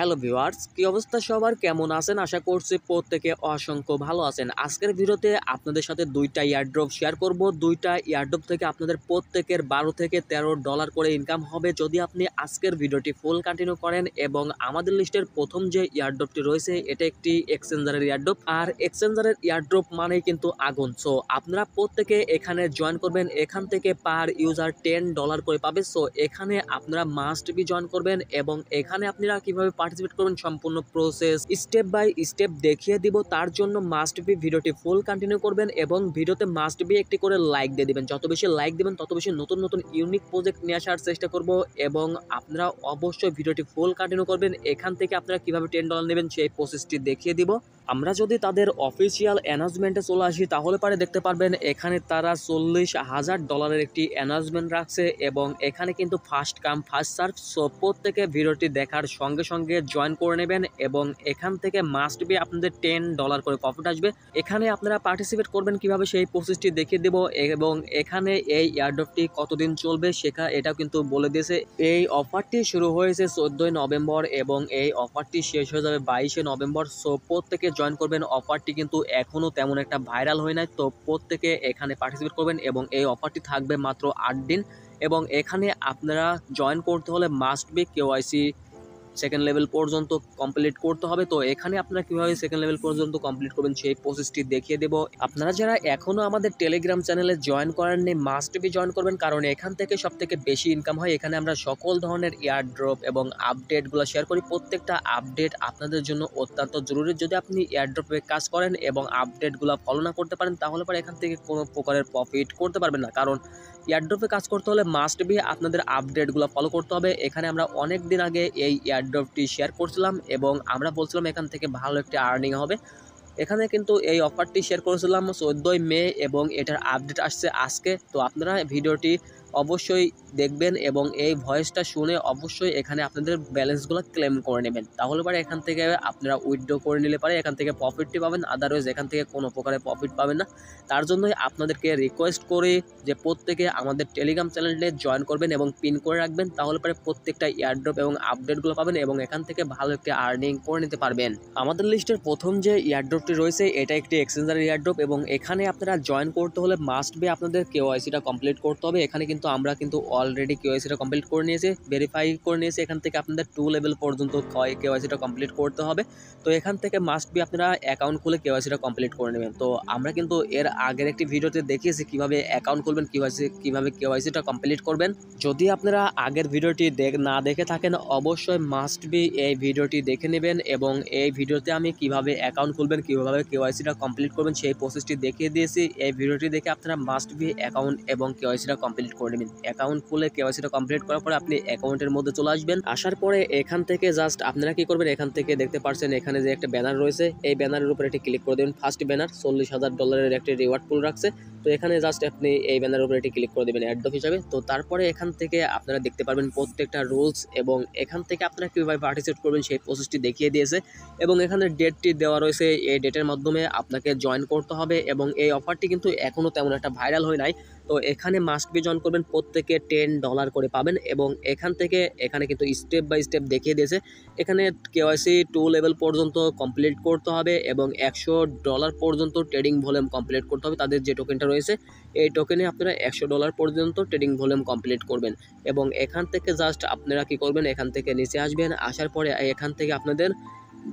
Hello viewers, কি অবস্থা সবার, কেমন আছেন? আশা করছি প্রত্যেকে অসংখ্য ভালো আছেন। আজকের ভিডিওতে আপনাদের সাথে দুইটা ইয়ারড্রপ শেয়ার করব। দুইটা ইয়ারড্রপ থেকে আপনাদের প্রত্যেকের 12 থেকে 13 ডলার করে ইনকাম হবে যদি আপনি আজকের ভিডিওটি ফুল কন্টিনিউ করেন। এবং আমাদের লিস্টের প্রথম যে ইয়ারড্রপটি রয়েছে এটা একটি এক্সচেঞ্জারের ইয়ারড্রপ, আর এক্সচেঞ্জারের ইয়ারড্রপ মানেই কিন্তু আগুন। সো আপনারা প্রত্যেকে এখানে জয়েন করবেন। এখান থেকে পার ইউজার 10 ডলার করে পাবে। সো এখানে আপনারা মাস্ট বি জয়েন করবেন এবং এখানে আপনারা কিভাবে পার্টিসিপেট করবেন সম্পূর্ণ প্রসেস স্টেপ বাই স্টেপ দেখিয়ে দিব। তার জন্য মাস্ট বি ভিডিওটি ফুল কন্টিনিউ করবেন এবং ভিডিওতে মাস্ট বি একটি করে লাইক দিয়ে দিবেন। যত বেশি লাইক দিবেন তত বেশি নতুন নতুন ইউনিক প্রজেক্ট নিয়ে আসার চেষ্টা করব। এবং আপনারা অবশ্যই ভিডিওটি ফুল কন্টিনিউ করবেন। এখান থেকে আপনারা কিভাবে 10 ডলার নেবেন সেই প্রসেসটি দেখিয়ে দিব। আমরা যদি তাদের অফিসিয়াল অ্যানাউন্সমেন্টে চলে আসি তাহলে পারে দেখতে পারবেন এখানে তারা 40,000 ডলারের একটি অ্যানাউন্সমেন্ট রাখছে এবং এখানে কিন্তু first come first serve. So প্রত্যেকে ভিডিওটি দেখার সঙ্গে সঙ্গে জয়েন করে নেবেন এবং এখান থেকে মাস্ট বি আপনাদের 10 ডলার করে প্রফিট আসবে। এখানে আপনারা পার্টিসিপেট করবেন কিভাবে সেই প্রসেসটি দেখিয়ে দেব এবং এখানে এই এয়ারড্রপটি কতদিন চলবে এটাও কিন্তু বলে দিয়েছে। এই অফারটি শুরু হয়েছে 14 নভেম্বর এবং এই অফারটি শেষ হয়ে যাবে 22 নভেম্বর। সো প্রত্যেকে জয়েন করবেন। অফারটি কিন্তু এখনো তেমন একটা ভাইরাল হয় নাই, তো প্রত্যেকে এখানে পার্টিসিপেট করবেন এবং এই অফারটি থাকবে মাত্র 8 দিন। এবং এখানে আপনারা জয়েন করতে হলে must be KYC second level পর্যন্ত কমপ্লিট করতে হবে। তো এখানে আপনারা কিভাবে সেকেন্ড লেভেল পর্যন্ত কমপ্লিট করবেন সেই প্রসেসটি দেখিয়ে দেব। আপনারা যারা এখনো আমাদের টেলিগ্রাম চ্যানেলে জয়েন করেননি মাস্ট বি জয়েন করবেন, কারণ এখান থেকে সবথেকে বেশি ইনকাম হয়। এখানে আমরা সকল ধরনের এয়ারড্রপ এবং আপডেটগুলো শেয়ার করি। প্রত্যেকটা আপডেট আপনাদের জন্য অত্যন্ত জরুরি। যদি আপনি এয়ারড্রপে কাজ করেন এবং আপডেটগুলো ফলো না করতে পারেন তাহলে পরে এখান থেকে কোনো প্রকারের প্রফিট করতে পারবেন না, কারণ এয়ারড্রপে কাজ করতে হলে মাস্ট বি আপনাদের আপডেটগুলো ফলো করতে হবে। এখানে আমরা অনেক দিন আগে এই এয়ারড্রপটি শেয়ার করছিলাম এবং আমরা বলছিলাম এখান থেকে ভালো একটি আর্নিং হবে। এখানে কিন্তু এই অফারটি শেয়ার করেছিলাম 14 মে এবং এটার আপডেট আসছে আজকে। তো আপনারা ভিডিওটি অবশ্যই দেখবেন এবং এই ভয়েসটা শুনে অবশ্যই এখানে আপনাদের ব্যালেন্সগুলো ক্লেম করে নেবেন। তাহলে পরে এখান থেকে আপনারা উইথড্র করে নিলে পারে এখান থেকে প্রফিটটি পাবেন, আদারওয়াইজ এখান থেকে কোনো প্রকারের প্রফিট পাবেন না। তার জন্যই আপনাদেরকে রিকোয়েস্ট করি যে প্রত্যেকে আমাদের টেলিগ্রাম চ্যানেলে জয়েন করবেন এবং পিন করে রাখবেন। তাহলে পরে প্রত্যেকটা এয়ারড্রপ এবং আপডেটগুলো পাবেন এবং এখান থেকে ভালো একটি আর্নিং করে নিতে পারবেন। আমাদের লিস্টের প্রথম যে এয়ারড্রপটি রয়েছে এটা একটি এক্সচেঞ্জারের এয়ারড্রপ এবং এখানে আপনারা জয়েন করতে হলে মাস্ট বি আপনাদের কেওয়াইসিটা কমপ্লিট করতে হবে। এখানে কিন্তু আমরা কিন্তু অলরেডি কেওয়াইসিটা কমপ্লিট করে নিয়েছি, ভেরিফাই করে নিয়েছি। এখান থেকে আপনাদের 2 লেভেল পর্যন্ত কেওয়াইসিটা কমপ্লিট করতে হবে। তো এখান থেকে মাস্ট বি আপনারা অ্যাকাউন্ট খুলে কেওয়াইসিটা কমপ্লিট করে নেবেন। তো আমরা কিন্তু এর আগের একটি ভিডিওতে দেখিয়েছি কিভাবে অ্যাকাউন্ট খুলবেন, কিভাবে কেওয়াইসিটা কমপ্লিট করবেন। যদি আপনারা আগের ভিডিওটি না দেখে থাকেন অবশ্যই মাস্ট বি এই ভিডিওটি দেখে নেবেন এবং এই ভিডিওতে আমি কিভাবে অ্যাকাউন্ট খুলবেন, কিভাবে কেওয়াইসিটা কমপ্লিট করবেন সেই প্রসেসটি দেখিয়ে দিয়েছি। এই ভিডিওটি দেখে আপনারা মাস্ট বি অ্যাকাউন্ট এবং কেওয়াইসিটা কমপ্লিট করে নেবেন। অ্যাকাউন্ট খুলে কেওয়াইসিটা কমপ্লিট করার পরে আপনি অ্যাকাউন্টের মধ্যে চলে আসবেন। আসার পরে এখান থেকে জাস্ট আপনারা কি করবেন, এখান থেকে দেখতে পাচ্ছেন এখানে যে একটা ব্যানার রয়েছে এই ব্যানারের উপরে একটি ক্লিক করে দেবেন। ফার্স্ট ব্যানার 40,000 ডলারের একটি রিওয়ার্ড পুল রাখছে। তো এখানে জাস্ট আপনি এই ব্যানারের উপরে একটি ক্লিক করে দেবেন অ্যাড্রপ হিসাবে। তো তারপরে এখান থেকে আপনারা দেখতে পারবেন প্রত্যেকটা রুলস এবং এখান থেকে আপনারা কীভাবে পার্টিসিপেট করবেন সেই প্রসেসটি দেখিয়ে দিয়েছে এবং এখানে ডেটটি দেওয়া রয়েছে। এই ডেটের মাধ্যমে আপনাকে জয়েন করতে হবে এবং এই অফারটি কিন্তু এখনও তেমন একটা ভাইরাল হয় নাই। তো এখানে মাস্ট বি জয়েন করবেন, প্রত্যেকে 10 ডলার করে পাবেন এবং এখানে কিন্তু স্টেপ বাই স্টেপ দেখিয়ে দিয়েছে। এখানে কেওয়াইসি 2 লেভেল পর্যন্ত কমপ্লিট করতে হবে এবং 100 ডলার পর্যন্ত ট্রেডিং ভলিউম কমপ্লিট করতে হবে। তাদের যে টোকেনটা রয়েছে এই টোকেনে আপনারা 100 ডলার পর্যন্ত ট্রেডিং ভলিউম কমপ্লিট করবেন এবং এখান থেকে জাস্ট আপনারা কি করবেন, এখান থেকে নিচে আসবেন। আসার পরে এখান থেকে আপনাদের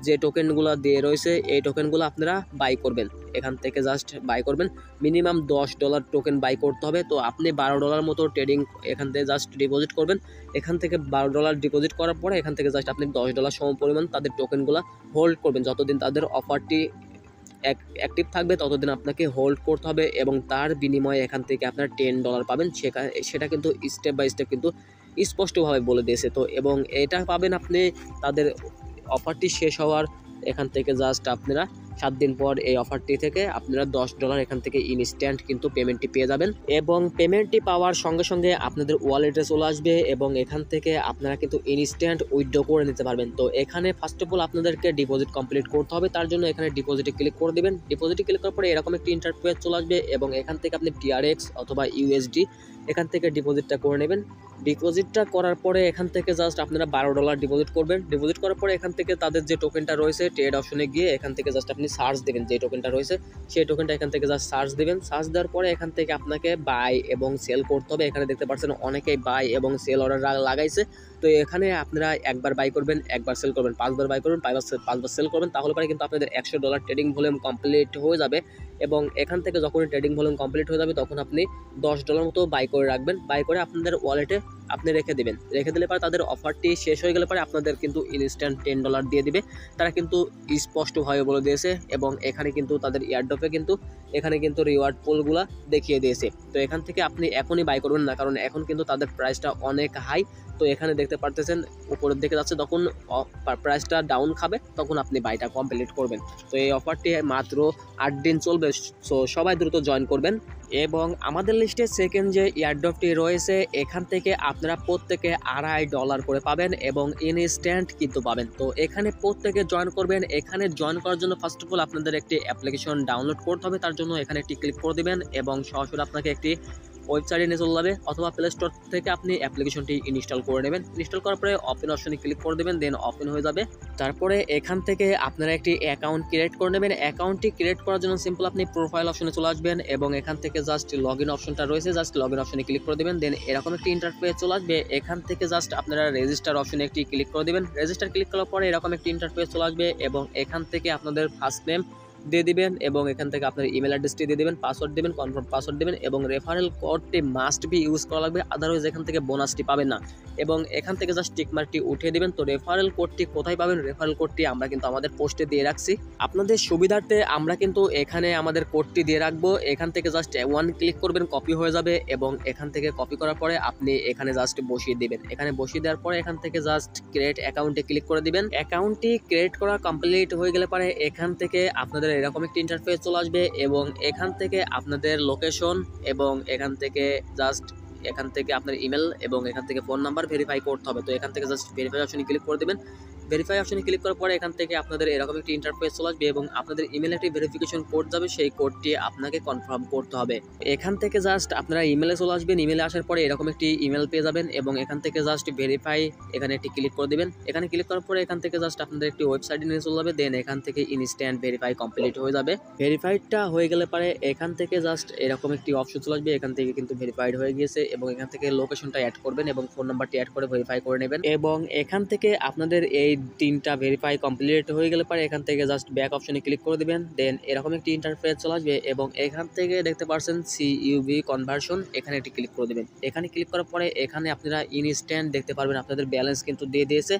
যে টোকেনগুলো দিয়ে রয়েছে এই টোকেনগুলো আপনারা বাই করবেন। এখান থেকে জাস্ট বাই করবেন, মিনিমাম 10 ডলার টোকেন বাই করতে হবে। তো আপনি 12 ডলার মতো ট্রেডিং এখান থেকে জাস্ট ডিপোজিট করবেন। এখান থেকে 12 ডলার ডিপোজিট করার পরে এখান থেকে জাস্ট আপনি 10 ডলার সম পরিমাণ তাদের টোকেনগুলো হোল্ড করবেন। যতদিন তাদের অফারটি অ্যাক্টিভ থাকবে ততদিন আপনাকে হোল্ড করতে হবে এবং তার বিনিময়ে এখান থেকে আপনার 10 ডলার পাবেন। সেটা কিন্তু স্টেপ বাই স্টেপ কিন্তু স্পষ্টভাবে বলে দিয়েছে। তো এবং এটা পাবেন আপনি তাদের অফারটি শেষ হওয়ার এখান থেকে জাস্ট আপনারা 7 দিন পর এই অফারটি থেকে আপনারা $10 এখান থেকে ইনস্ট্যান্ট কিন্তু পেমেন্টটি পেয়ে যাবেন এবং পেমেন্টটি পাওয়ার সঙ্গে সঙ্গে আপনাদের ওয়ালেটে চলে আসবে এবং এখান থেকে আপনারা কিন্তু ইনস্ট্যান্ট উইথড্র করে নিতে পারবেন। তো এখানে ফার্স্ট অফ অল আপনাদেরকে ডিপোজিট কমপ্লিট করতে হবে, তার জন্য এখানে ডিপোজিটে ক্লিক করে দিবেন। ডিপোজিটে ক্লিক করার পরে এরকম একটি ইন্টারফেস চলে আসবে এবং এখান থেকে আপনি TRX অথবা USD এখান থেকে ডিপোজিটটা করে নেবেন। ডিপোজিটটা করার পরে এখান থেকে জাস্ট আপনারা $12 ডিপোজিট করবেন। ডিপোজিট করার পরে এখান থেকে তাদের যে টোকেনটা রয়েছে ট্রেড অপশনে গিয়ে এখান থেকে জাস্ট আপনি সার্চ দেবেন, যে টোকেনটা রয়েছে সেই টোকেনটা এখান থেকে জাস্ট সার্চ দেবেন। সার্চ দেওয়ার পরে এখান থেকে আপনাকে বাই এবং সেল করতে হবে। এখানে দেখতে পাচ্ছেন অনেকেই বাই এবং সেল অর্ডার লাগাইছে। তো এখানে আপনারা একবার বাই করবেন, একবার সেল করবেন, 5বার বাই করবেন, 5বার সেল করবেন, তাহলে পরে কিন্তু আপনাদের $100 ট্রেডিং ভলিউম কমপ্লিট হয়ে যাবে এবং এখান থেকে যখন ট্রেডিং ভলিউম কমপ্লিট হয়ে যাবে তখন আপনি $10 মতো বাই করে রাখবেন। বাই করে আপনাদের ওয়ালেটে আপনি রেখে দিবেন। রেখে দিলে পরে তাদের অফারটি শেষ হয়ে গেলে পরে আপনাদের কিন্তু ইনস্ট্যান্ট $10 দিয়ে দিবে। তারা কিন্তু স্পষ্টভাবে বলে দিয়েছে এবং এখানে কিন্তু তাদের এয়ারড্রপে কিন্তু এখানে কিন্তু রিওয়ার্ড পুলগুলা দেখিয়ে দিয়েছে। তো এখান থেকে আপনি এখনই বাই করবেন না, কারণ এখন কিন্তু তাদের প্রাইসটা অনেক হাই। তো এখানে দেখতে পারতেছেন উপরের দিকে যাচ্ছে, যখন প্রাইসটা ডাউন খাবে তখন আপনি বাইটা কমপ্লিট করবেন। তো এই অফারটি মাত্র 8 দিন চলবে, সো সবাই দ্রুত জয়েন করবেন। এবং আমাদের লিস্টে সেকেন্ড যে এয়ারড্রপটি রয়েছে এখান থেকে আপনারা প্রত্যেকে $2.5 করে পাবেন এবং ইনস্ট্যান্ট কিন্তু পাবেন। তো এখানে প্রত্যেকে জয়েন করবেন। এখানে জয়েন করার জন্য ফার্স্ট অফ অল আপনাদের একটি অ্যাপ্লিকেশন ডাউনলোড করতে হবে, তার জন্য এখানে একটি ক্লিক করে দিবেন এবং সরাসরি আপনাকে একটি ওয়েবসাইটে নিয়ে চলে যাবে অথবা প্লে স্টোর থেকে আপনি অ্যাপ্লিকেশনটি ইনস্টল করে নেবেন। ইনস্টল করার পরে ওপেন অপশনে ক্লিক করে দেবেন, দেন ওপেন হয়ে যাবে। তারপরে এখান থেকে আপনারা একটি অ্যাকাউন্ট ক্রিয়েট করে নেবেন। অ্যাকাউন্টটি ক্রিয়েট করার জন্য সিম্পল আপনি প্রোফাইল অপশনে চলে আসবেন এবং এখান থেকে জাস্ট লগ ইন অপশনটা রয়েছে, জাস্ট লগ ইন অপশনে ক্লিক করে দেবেন। দেন এরকম একটি ইন্টারফেস চলে আসবে। এখান থেকে জাস্ট আপনারা রেজিস্টার অপশনে একটি ক্লিক করে দেবেন। রেজিস্টার ক্লিক করার পরে এরকম একটি ইন্টারফেস চলে আসবে এবং এখান থেকে আপনাদের ফার্স্ট নেম দিয়ে দিবেন এবং এখান থেকে আপনার ইমেল অ্যাড্রেসটি দিয়ে দিবেন, পাসওয়ার্ড দিবেন, কনফার্ম পাসওয়ার্ড দিবেন এবং রেফারেল কোডটি মাস্ট বি ইউজ করা লাগবে, আদারওয়াইজ এখান থেকে বোনাসটি পাবেন না। এবং এখান থেকে জাস্ট টিক মার্কটি উঠিয়ে দিবেন। তো রেফারেল কোডটি কোথায় পাবেন? রেফারেল কোডটি আমরা কিন্তু আমাদের পোস্টে দিয়ে রাখছি। আপনাদের সুবিধার্থে আমরা কিন্তু এখানে আমাদের কোডটি দিয়ে রাখবো। এখান থেকে জাস্ট 1 ক্লিক করবেন, কপি হয়ে যাবে এবং এখান থেকে কপি করার পরে আপনি এখানে জাস্ট বসিয়ে দিবেন। এখানে বসিয়ে দেওয়ার পরে এখান থেকে জাস্ট ক্রিয়েট অ্যাকাউন্টে ক্লিক করে দিবেন। অ্যাকাউন্টটি ক্রিয়েট করা কমপ্লিট হয়ে গেলে পরে এখান থেকে আপনাদের এরকম একটি ইন্টারফেস চলে আসবে এবং এখান থেকে আপনাদের লোকেশন এবং এখান থেকে জাস্ট আপনার ইমেল এবং এখান থেকে ফোন নাম্বার ভেরিফাই করতে হবে। তো এখান থেকে জাস্ট ভেরিফাই অপশনে ক্লিক করে দেবেন। ভেরিফাই অপশনে ক্লিক করার পরে এখান থেকে আপনাদের এরকম একটি ইন্টারফেস চলে আসবে এবং আপনাদের ইমেলে একটি ভেরিফিকেশন কোড যাবে, সেই কোডটি আপনাকে কনফার্ম করতে হবে। এখান থেকে জাস্ট আপনারা ইমেলে চলে আসবেন। ইমেলে আসার পরে এরকম একটি ইমেল পেয়ে যাবেন এবং এখান থেকে জাস্ট ভেরিফাই এখানে একটি ক্লিক করে দেবেন। এখানে ক্লিক করার পরে এখান থেকে জাস্ট আপনাদের একটি ওয়েবসাইটে নিয়ে চলে যাবে। দেন এখান থেকে ইনস্ট্যান্ট ভেরিফাই কমপ্লিট হয়ে যাবে। ভেরিফাইডটা হয়ে গেলে পরে এখান থেকে জাস্ট এরকম একটি অপশন চলে আসবে। এখান থেকে কিন্তু ভেরিফাইড হয়ে গিয়েছে এবং এখান থেকে লোকেশনটা অ্যাড করবেন এবং ফোন নাম্বারটি অ্যাড করে ভেরিফাই করে নেবেন এবং এখান থেকে আপনাদের এই 3টা ভেরিফাই কমপ্লিট হয়ে গেলে পরে এখান থেকে জাস্ট ব্যাক অপশনে ক্লিক করে দিবেন। দেন এরকম একটি ইন্টারফেস চলে আসবে এবং এখান থেকে দেখতে পাচ্ছেন CUV কনভার্সন, এখানে একটি ক্লিক করে দিবেন। এখানে ক্লিক করার পরে এখানে আপনারা ইনস্ট্যান্ট দেখতে পারবেন আপনাদের ব্যালেন্স কিন্তু দিয়ে দিয়েছে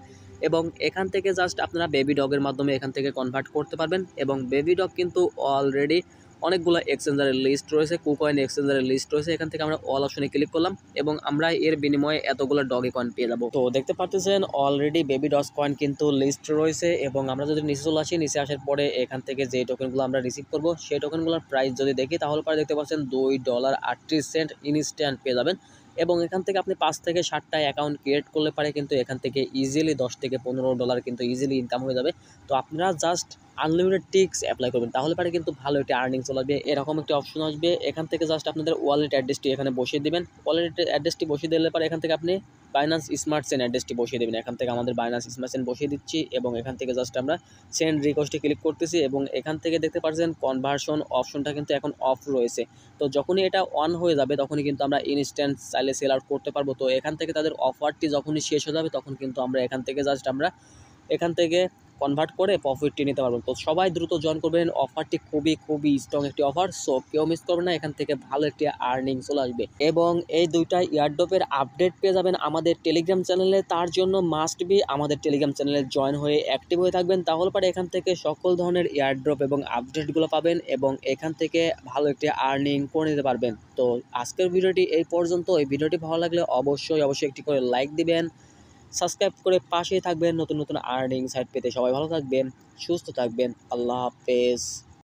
এবং এখান থেকে জাস্ট আপনারা বেবি ডগের মাধ্যমে এখান থেকে কনভার্ট করতে পারবেন এবং বেবি ডগ কিন্তু অলরেডি অনেকগুলো এক্সচেঞ্জারের লিস্ট রয়েছে, কুকয়েন এক্সচেঞ্জারের লিস্ট রয়েছে। এখান থেকে আমরা অল অপশনে ক্লিক করলাম এবং আমরা এর বিনিময়ে এতগুলো ডগি কয়েন পেয়ে যাবো। তো দেখতে পাচ্ছেন অলরেডি বেবি ডগ কয়েন কিন্তু লিস্ট রয়েছে এবং আমরা যদি নিচে চলে আসি, নিচে আসার পরে এখান থেকে যে টোকেনগুলো আমরা রিসিভ করবো সেই টোকেনগুলোর প্রাইস যদি দেখি তাহলে পরে দেখতে পাচ্ছেন $2.38 ইনস্ট্যান্ট পেয়ে যাবেন এবং এখান থেকে আপনি 5 থেকে 7টা অ্যাকাউন্ট ক্রিয়েট করলে পারে কিন্তু এখান থেকে ইজিলি $10 থেকে $15 কিন্তু ইজিলি ইনকাম হয়ে যাবে। তো আপনারা জাস্ট আনলিমিটেড টিক্স অ্যাপ্লাই করবেন, তাহলে পারে কিন্তু ভালো একটি আর্নিং চলে আসবে। এরকম একটি অপশন আসবে, এখান থেকে জাস্ট আপনাদের ওয়ালেট অ্যাড্রেসটি এখানে বসিয়ে দিবেন। ওয়ালেট অ্যাড্রেসটি বসিয়ে দিলে পরে এখান থেকে আপনি বাইন্যান্স স্মার্ট চেন অ্যাড্রেসটি বসিয়ে দেবেন। এখান থেকে আমাদের বাইন্যান্স স্মার্ট চেন বসিয়ে দিচ্ছি এবং এখান থেকে জাস্ট আমরা সেন্ড রিকোয়েস্টে ক্লিক করতেছি এবং এখান থেকে দেখতে পাচ্ছেন কনভার্সন অপশনটা কিন্তু এখন অফ রয়েছে। তো যখনই এটা অন হয়ে যাবে তখনই কিন্তু আমরা ইনস্ট্যান্ট চাইলে সেল আউট করতে পারবো। তো এখান থেকে তাদের অফারটি যখনই শেষ হয়ে যাবে তখন কিন্তু আমরা এখান থেকে জাস্ট আমরা এখান থেকে কনভার্ট করে প্রফিটটি নিতে পারবেন। তো সবাই দ্রুত জয়েন করবেন, অফারটি খুবই স্ট্রং একটি অফার, সো কেউ মিস করবেন না। এখান থেকে ভালো একটি আর্নিং চলে আসবে এবং এই 2টা ইয়ারড্রপের আপডেট পেয়ে যাবেন আমাদের টেলিগ্রাম চ্যানেলে। তার জন্য মাস্ট বি আমাদের টেলিগ্রাম চ্যানেলে জয়েন হয়ে অ্যাক্টিভ হয়ে থাকবেন, তাহলে পরে এখান থেকে সকল ধরনের ইয়ারড্রপ এবং আপডেটগুলো পাবেন এবং এখান থেকে ভালো একটি আর্নিং করে নিতে পারবেন। তো আজকের ভিডিওটি এই পর্যন্ত। এই ভিডিওটি ভালো লাগলে অবশ্যই একটি করে লাইক দিবেন সাবস্ক্রাইব করে পাশেই থাকবেন নতুন নতুন আর্নিং সাইট পেতে। সবাই ভালো থাকবেন, সুস্থ থাকবেন। আল্লাহ হাফেজ।